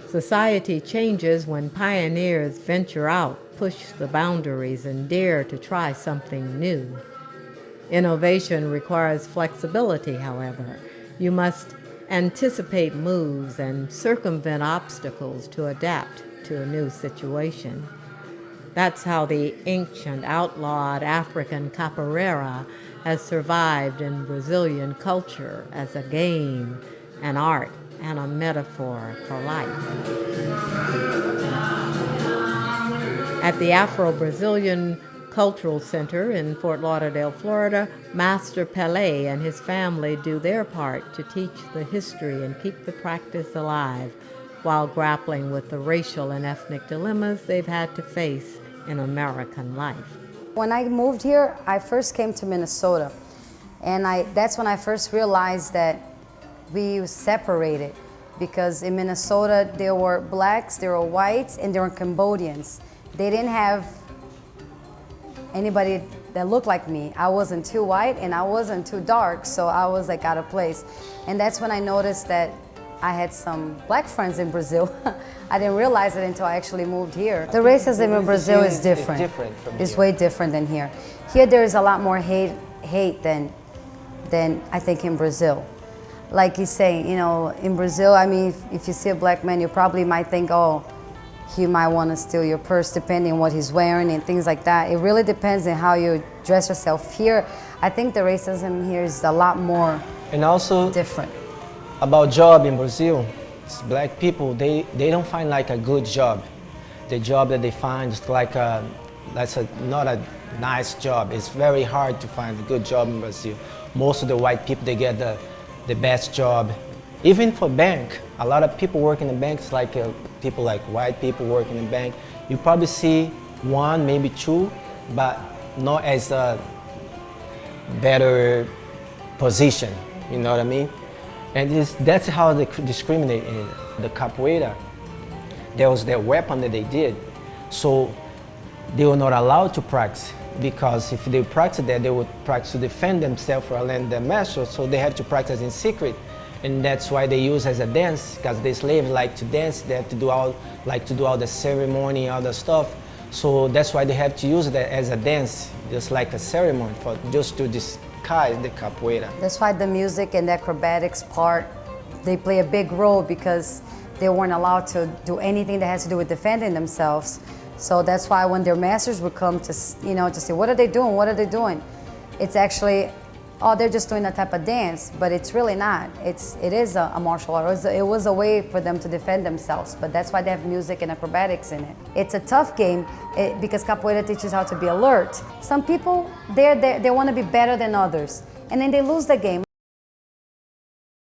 Society changes when pioneers venture out, push the boundaries, and dare to try something new. Innovation requires flexibility, however. You must anticipate moves and circumvent obstacles to adapt to a new situation. That's how the ancient, outlawed African capoeira has survived in Brazilian culture as a game, an art, and a metaphor for life. At the Afro-Brazilian Cultural Center in Fort Lauderdale, Florida, Master Pele and his family do their part to teach the history and keep the practice alive while grappling with the racial and ethnic dilemmas they've had to face in American life. When I moved here, I first came to Minnesota, and that's when I first realized that we separated, because in Minnesota there were blacks, there were whites, and there were Cambodians. They didn't have anybody that looked like me. I wasn't too white and I wasn't too dark, so I was like out of place. And that's when I noticed that I had some black friends in Brazil. I didn't realize it until I actually moved here. The racism in Brazil is different. It's way different than here. Here there is a lot more hate than I think in Brazil. Like he's saying, you know, in Brazil, I mean, if you see a black man, you probably might think, oh, he might want to steal your purse depending on what he's wearing and things like that. It really depends on how you dress yourself. Here, I think the racism here is a lot more and also different. About job in Brazil, it's black people, they don't find like a good job. The job that they find is like not a nice job. It's very hard to find a good job in Brazil. Most of the white people, they get the best job. Even for bank, a lot of people work in the banks, like people like white people work in the bank. You probably see one, maybe two, but not as a better position, you know what I mean? And that's how they discriminate in the capoeira. There was their weapon that they did, so they were not allowed to practice, because if they practiced that, they would practice to defend themselves or land their master, so they had to practice in secret. And that's why they use as a dance, because the slaves like to dance, they have to do all the ceremony, all the stuff. So that's why they have to use that as a dance, just like a ceremony, just to disguise the capoeira. That's why the music and the acrobatics part, they play a big role, because they weren't allowed to do anything that has to do with defending themselves. So that's why when their masters would come to, you know, to say, what are they doing, what are they doing? It's actually, oh, they're just doing a type of dance, but it's really not. It is a martial art. It was a way for them to defend themselves, but that's why they have music and acrobatics in it. It's a tough game because capoeira teaches how to be alert. Some people, they want to be better than others, and then they lose the game.